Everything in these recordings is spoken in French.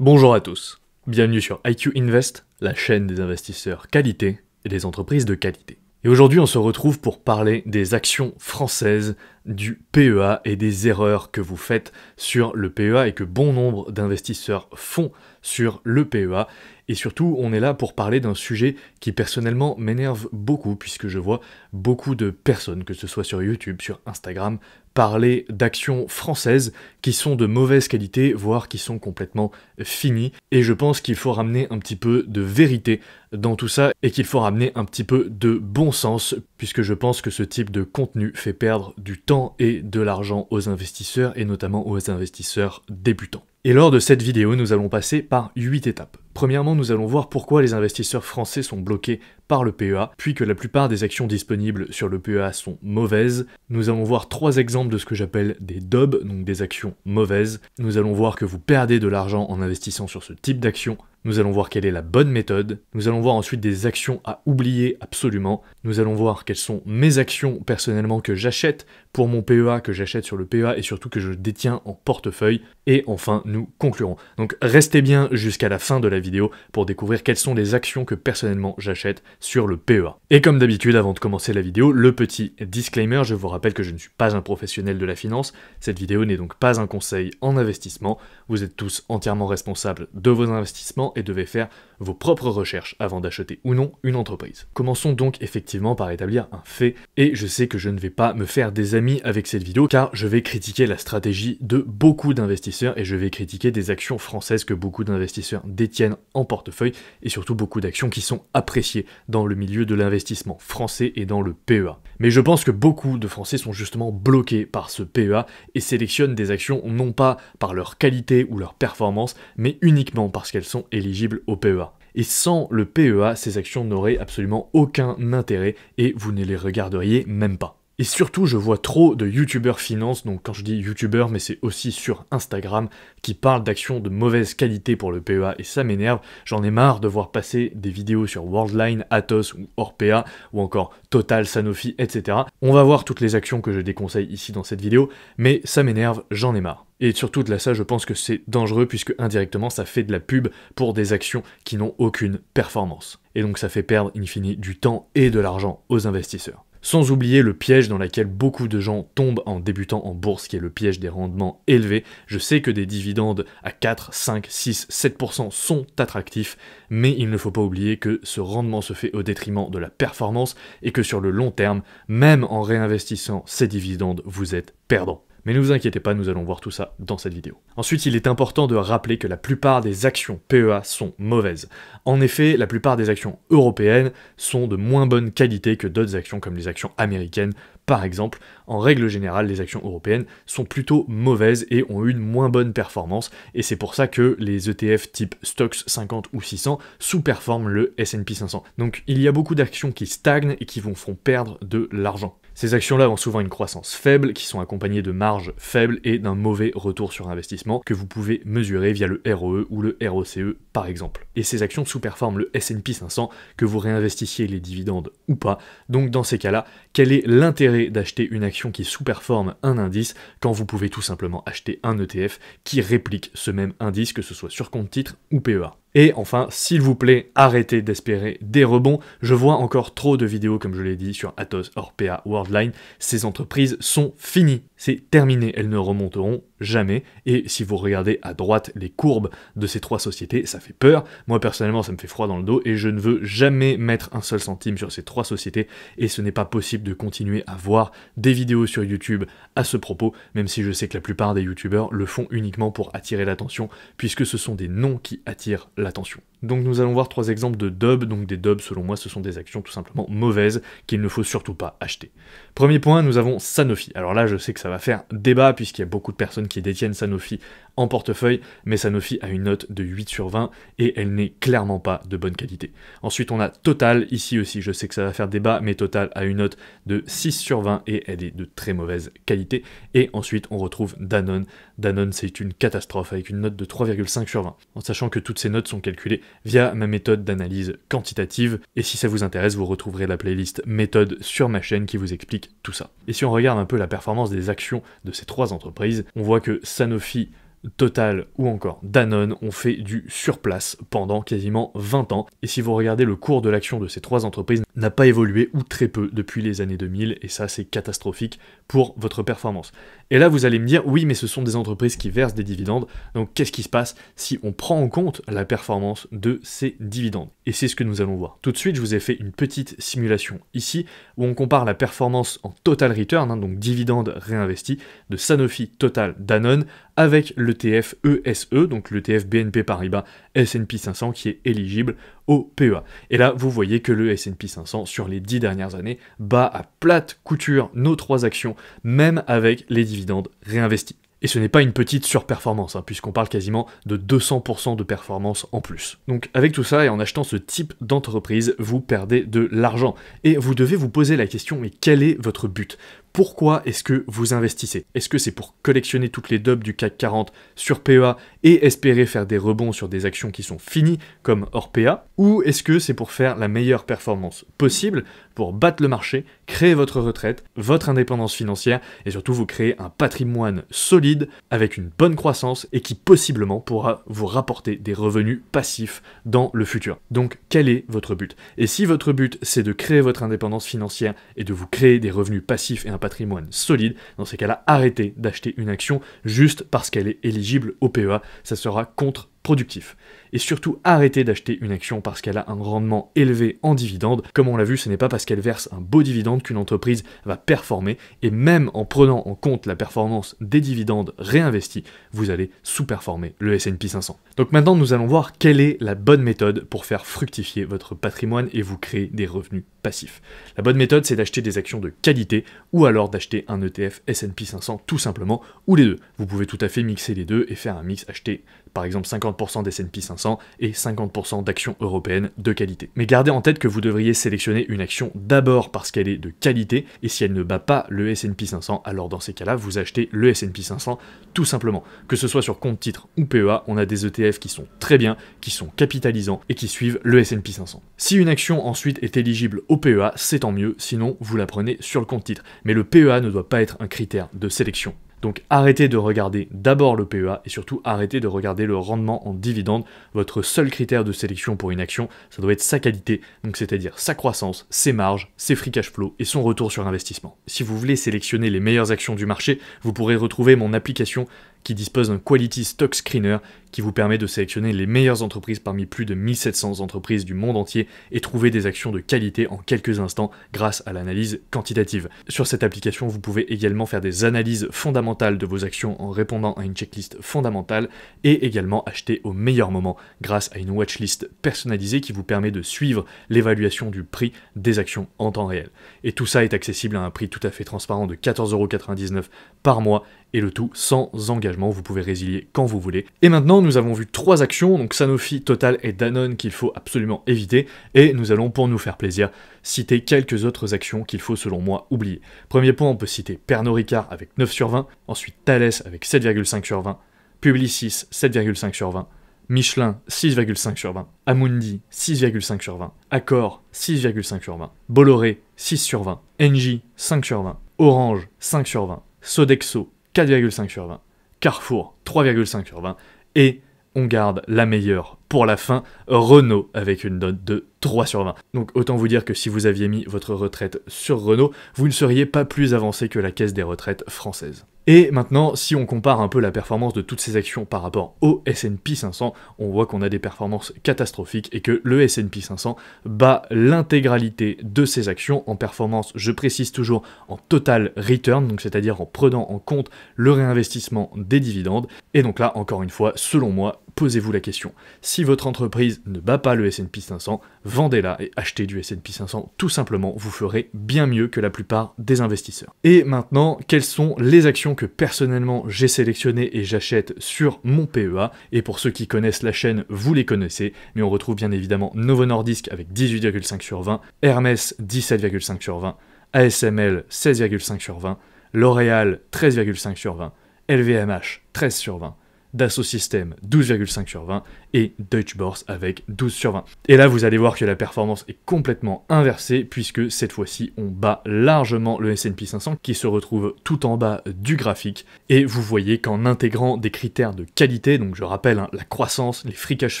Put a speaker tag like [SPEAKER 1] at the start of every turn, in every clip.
[SPEAKER 1] Bonjour à tous, bienvenue sur IQ Invest, la chaîne des investisseurs qualité et des entreprises de qualité. Et aujourd'hui on se retrouve pour parler des actions françaises du PEA et des erreurs que vous faites sur le PEA et que bon nombre d'investisseurs font sur le PEA. Et surtout, on est là pour parler d'un sujet qui personnellement m'énerve beaucoup puisque je vois beaucoup de personnes, que ce soit sur YouTube, sur Instagram, parler d'actions françaises qui sont de mauvaise qualité, voire qui sont complètement finies. Et je pense qu'il faut ramener un petit peu de vérité dans tout ça et qu'il faut ramener un petit peu de bon sens puisque je pense que ce type de contenu fait perdre du temps et de l'argent aux investisseurs et notamment aux investisseurs débutants. Et lors de cette vidéo, nous allons passer par 8 étapes. Premièrement, nous allons voir pourquoi les investisseurs français sont bloqués par le PEA, puis que la plupart des actions disponibles sur le PEA sont mauvaises. Nous allons voir 3 exemples de ce que j'appelle des DOB, donc des actions mauvaises. Nous allons voir que vous perdez de l'argent en investissant sur ce type d'action. Nous allons voir quelle est la bonne méthode. Nous allons voir ensuite des actions à oublier absolument. Nous allons voir quelles sont mes actions personnellement que j'achète pour mon PEA, que j'achète sur le PEA et surtout que je détiens en portefeuille. Et enfin, nous conclurons. Donc restez bien jusqu'à la fin de la vidéo pour découvrir quelles sont les actions que personnellement j'achète sur le PEA. Et comme d'habitude, avant de commencer la vidéo, le petit disclaimer, je vous rappelle que je ne suis pas un professionnel de la finance. Cette vidéo n'est donc pas un conseil en investissement. Vous êtes tous entièrement responsables de vos investissements et devez faire vos propres recherches avant d'acheter ou non une entreprise. Commençons donc effectivement par établir un fait, et je sais que je ne vais pas me faire des amis avec cette vidéo car je vais critiquer la stratégie de beaucoup d'investisseurs et je vais critiquer des actions françaises que beaucoup d'investisseurs détiennent en portefeuille et surtout beaucoup d'actions qui sont appréciées dans le milieu de l'investissement français et dans le PEA. Mais je pense que beaucoup de Français sont justement bloqués par ce PEA et sélectionnent des actions non pas par leur qualité ou leur performance, mais uniquement parce qu'elles sont éligibles au PEA. Et sans le PEA, ces actions n'auraient absolument aucun intérêt et vous ne les regarderiez même pas. Et surtout, je vois trop de youtubeurs finance, donc quand je dis youtubeurs, mais c'est aussi sur Instagram, qui parlent d'actions de mauvaise qualité pour le PEA, et ça m'énerve. J'en ai marre de voir passer des vidéos sur Worldline, Atos ou Orpea, ou encore Total, Sanofi, etc. On va voir toutes les actions que je déconseille ici dans cette vidéo, mais ça m'énerve, j'en ai marre. Et surtout de là ça, je pense que c'est dangereux puisque indirectement ça fait de la pub pour des actions qui n'ont aucune performance. Et donc ça fait perdre in fine du temps et de l'argent aux investisseurs. Sans oublier le piège dans lequel beaucoup de gens tombent en débutant en bourse, qui est le piège des rendements élevés. Je sais que des dividendes à 4, 5, 6, 7% sont attractifs, mais il ne faut pas oublier que ce rendement se fait au détriment de la performance et que sur le long terme, même en réinvestissant ces dividendes, vous êtes perdant. Mais ne vous inquiétez pas, nous allons voir tout ça dans cette vidéo. Ensuite, il est important de rappeler que la plupart des actions PEA sont mauvaises. En effet, la plupart des actions européennes sont de moins bonne qualité que d'autres actions comme les actions américaines. Par exemple, en règle générale, les actions européennes sont plutôt mauvaises et ont une moins bonne performance, et c'est pour ça que les ETF type Stoxx 50 ou 600 sous-performent le S&P 500. Donc il y a beaucoup d'actions qui stagnent et qui font perdre de l'argent. Ces actions-là ont souvent une croissance faible, qui sont accompagnées de marges faibles et d'un mauvais retour sur investissement que vous pouvez mesurer via le ROE ou le ROCE par exemple. Et ces actions sous-performent le S&P 500, que vous réinvestissiez les dividendes ou pas. Donc dans ces cas-là, quel est l'intérêt d'acheter une action qui sous-performe un indice quand vous pouvez tout simplement acheter un ETF qui réplique ce même indice, que ce soit sur compte titre ou PEA? Et enfin, s'il vous plaît, arrêtez d'espérer des rebonds. Je vois encore trop de vidéos, comme je l'ai dit, sur Atos, Orpea, Worldline. Ces entreprises sont finies. C'est terminé. Elles ne remonteront jamais. Et si vous regardez à droite les courbes de ces 3 sociétés, ça fait peur. Moi, personnellement, ça me fait froid dans le dos et je ne veux jamais mettre un seul centime sur ces 3 sociétés. Et ce n'est pas possible de continuer à voir des vidéos sur YouTube à ce propos, même si je sais que la plupart des youtubeurs le font uniquement pour attirer l'attention, puisque ce sont des noms qui attirent l'attention. Donc nous allons voir 3 exemples de DOB. Donc des DOB, selon moi, ce sont des actions tout simplement mauvaises qu'il ne faut surtout pas acheter. Premier point, nous avons Sanofi. Alors là, je sais que ça va faire débat puisqu'il y a beaucoup de personnes qui détiennent Sanofi en portefeuille, mais Sanofi a une note de 8 sur 20 et elle n'est clairement pas de bonne qualité. Ensuite, on a Total, ici aussi, je sais que ça va faire débat, mais Total a une note de 6 sur 20 et elle est de très mauvaise qualité. Et ensuite, on retrouve Danone. Danone, c'est une catastrophe avec une note de 3,5 sur 20, en sachant que toutes ces notes sont calculées via ma méthode d'analyse quantitative, et si ça vous intéresse, vous retrouverez la playlist méthode sur ma chaîne qui vous explique tout ça. Et si on regarde un peu la performance des actions de ces 3 entreprises, on voit que Sanofi Total ou encore Danone ont fait du surplace pendant quasiment 20 ans. Et si vous regardez le cours de l'action de ces trois entreprises, n'a pas évolué ou très peu depuis les années 2000 et ça c'est catastrophique pour votre performance. Et là vous allez me dire, oui mais ce sont des entreprises qui versent des dividendes, donc qu'est-ce qui se passe si on prend en compte la performance de ces dividendes? Et c'est ce que nous allons voir. Tout de suite je vous ai fait une petite simulation ici où on compare la performance en total return, donc dividendes réinvestis, de Sanofi, Total, Danone avec l'ETF ESE, donc l'ETF BNP Paribas S&P 500 qui est éligible au PEA. Et là, vous voyez que le S&P 500, sur les 10 dernières années, bat à plate couture nos trois actions, même avec les dividendes réinvestis. Et ce n'est pas une petite surperformance, puisqu'on parle quasiment de 200% de performance en plus. Donc avec tout ça, et en achetant ce type d'entreprise, vous perdez de l'argent. Et vous devez vous poser la question, mais quel est votre but ? Pourquoi est-ce que vous investissez? Est-ce que c'est pour collectionner toutes les dubs du CAC 40 sur PEA et espérer faire des rebonds sur des actions qui sont finies, comme hors PEA? Ou est-ce que c'est pour faire la meilleure performance possible, pour battre le marché, créer votre retraite, votre indépendance financière, et surtout vous créer un patrimoine solide, avec une bonne croissance, et qui possiblement pourra vous rapporter des revenus passifs dans le futur? Donc quel est votre but? Et si votre but c'est de créer votre indépendance financière et de vous créer des revenus passifs et un patrimoine solide, dans ces cas-là, arrêtez d'acheter une action juste parce qu'elle est éligible au PEA, ça sera contre-productif. Et surtout, arrêtez d'acheter une action parce qu'elle a un rendement élevé en dividende. Comme on l'a vu, ce n'est pas parce qu'elle verse un beau dividende qu'une entreprise va performer, et même en prenant en compte la performance des dividendes réinvestis, vous allez sous-performer le S&P 500. Donc maintenant, nous allons voir quelle est la bonne méthode pour faire fructifier votre patrimoine et vous créer des revenus passifs. La bonne méthode, c'est d'acheter des actions de qualité ou alors d'acheter un ETF S&P 500 tout simplement, ou les deux. Vous pouvez tout à fait mixer les deux et faire un mix, acheter par exemple 50% d'S&P 500 et 50% d'actions européennes de qualité. Mais gardez en tête que vous devriez sélectionner une action d'abord parce qu'elle est de qualité, et si elle ne bat pas le S&P 500, alors dans ces cas-là, vous achetez le S&P 500 tout simplement. Que ce soit sur compte titre ou PEA, on a des ETF qui sont très bien, qui sont capitalisants et qui suivent le S&P 500. Si une action ensuite est éligible au PEA, c'est tant mieux, sinon vous la prenez sur le compte titre. Mais le PEA ne doit pas être un critère de sélection. Donc arrêtez de regarder d'abord le PEA et surtout arrêtez de regarder le rendement en dividende. Votre seul critère de sélection pour une action, ça doit être sa qualité, donc c'est-à-dire sa croissance, ses marges, ses free cash flow et son retour sur investissement. Si vous voulez sélectionner les meilleures actions du marché, vous pourrez retrouver mon application qui dispose d'un Quality Stock Screener qui vous permet de sélectionner les meilleures entreprises parmi plus de 1700 entreprises du monde entier et trouver des actions de qualité en quelques instants grâce à l'analyse quantitative. Sur cette application, vous pouvez également faire des analyses fondamentales de vos actions en répondant à une checklist fondamentale et également acheter au meilleur moment grâce à une watchlist personnalisée qui vous permet de suivre l'évaluation du prix des actions en temps réel. Et tout ça est accessible à un prix tout à fait transparent de 14,99 € par mois et le tout sans engagement, vous pouvez résilier quand vous voulez. Et maintenant, nous avons vu trois actions, donc Sanofi, Total et Danone qu'il faut absolument éviter, et nous allons, pour nous faire plaisir, citer quelques autres actions qu'il faut selon moi oublier. Premier point, on peut citer Pernod Ricard avec 9 sur 20, ensuite Thales avec 7,5 sur 20, Publicis 7,5 sur 20, Michelin 6,5 sur 20, Amundi 6,5 sur 20, Accor 6,5 sur 20, Bolloré 6 sur 20, Engie 5 sur 20, Orange 5 sur 20, Sodexo 4,5 sur 20, Carrefour 3,5 sur 20, et on garde la meilleure pour la fin, Renault avec une note de 3 sur 20. Donc autant vous dire que si vous aviez mis votre retraite sur Renault, vous ne seriez pas plus avancé que la caisse des retraites française. Et maintenant, si on compare un peu la performance de toutes ces actions par rapport au S&P 500, on voit qu'on a des performances catastrophiques et que le S&P 500 bat l'intégralité de ces actions en performance, je précise toujours, en total return, donc c'est-à-dire en prenant en compte le réinvestissement des dividendes. Et donc là, encore une fois, selon moi, posez-vous la question. Si votre entreprise ne bat pas le S&P 500, vendez-la et achetez du S&P 500. Tout simplement, vous ferez bien mieux que la plupart des investisseurs. Et maintenant, quelles sont les actions que personnellement j'ai sélectionnées et j'achète sur mon PEA? Et pour ceux qui connaissent la chaîne, vous les connaissez, mais on retrouve bien évidemment Novo Nordisk avec 18,5 sur 20, Hermès 17,5 sur 20, ASML 16,5 sur 20, L'Oréal 13,5 sur 20, LVMH 13 sur 20, Dassault Systèmes 12,5 sur 20 et Deutsche Börse avec 12 sur 20. Et là, vous allez voir que la performance est complètement inversée puisque cette fois-ci, on bat largement le S&P 500 qui se retrouve tout en bas du graphique. Et vous voyez qu'en intégrant des critères de qualité, donc je rappelle, hein, la croissance, les free cash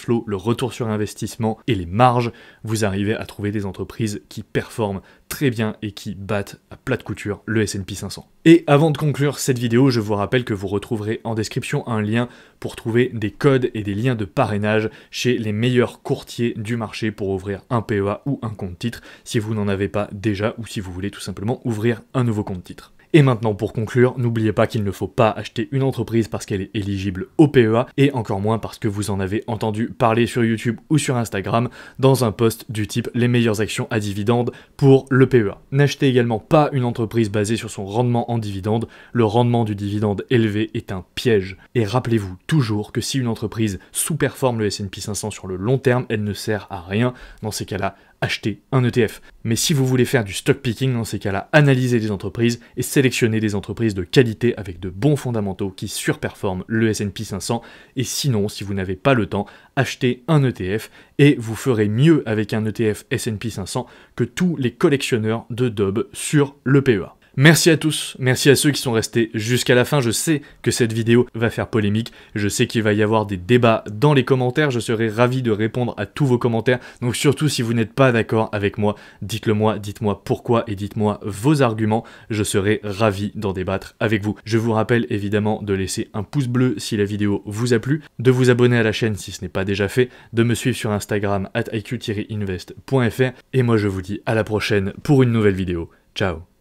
[SPEAKER 1] flow, le retour sur investissement et les marges, vous arrivez à trouver des entreprises qui performent très bien et qui battent à plat de couture le S&P 500. Et avant de conclure cette vidéo, je vous rappelle que vous retrouverez en description un lien pour trouver des codes et des liens de parrainage chez les meilleurs courtiers du marché pour ouvrir un PEA ou un compte titre si vous n'en avez pas déjà ou si vous voulez tout simplement ouvrir un nouveau compte titre. Et maintenant, pour conclure, n'oubliez pas qu'il ne faut pas acheter une entreprise parce qu'elle est éligible au PEA, et encore moins parce que vous en avez entendu parler sur YouTube ou sur Instagram dans un post du type « Les meilleures actions à dividendes pour le PEA ». N'achetez également pas une entreprise basée sur son rendement en dividende. Le rendement du dividende élevé est un piège. Et rappelez-vous toujours que si une entreprise sous-performe le S&P 500 sur le long terme, elle ne sert à rien. Dans ces cas-là, achetez un ETF. Mais si vous voulez faire du stock picking, dans ces cas-là, analysez les entreprises et sélectionnez des entreprises de qualité avec de bons fondamentaux qui surperforment le S&P 500. Et sinon, si vous n'avez pas le temps, achetez un ETF et vous ferez mieux avec un ETF S&P 500 que tous les collectionneurs de DOB sur le PEA. Merci à tous, merci à ceux qui sont restés jusqu'à la fin. Je sais que cette vidéo va faire polémique, je sais qu'il va y avoir des débats dans les commentaires, je serai ravi de répondre à tous vos commentaires, donc surtout si vous n'êtes pas d'accord avec moi, dites-le moi, dites-moi pourquoi et dites-moi vos arguments, je serai ravi d'en débattre avec vous. Je vous rappelle évidemment de laisser un pouce bleu si la vidéo vous a plu, de vous abonner à la chaîne si ce n'est pas déjà fait, de me suivre sur Instagram @iq-invest.fr et moi je vous dis à la prochaine pour une nouvelle vidéo. Ciao.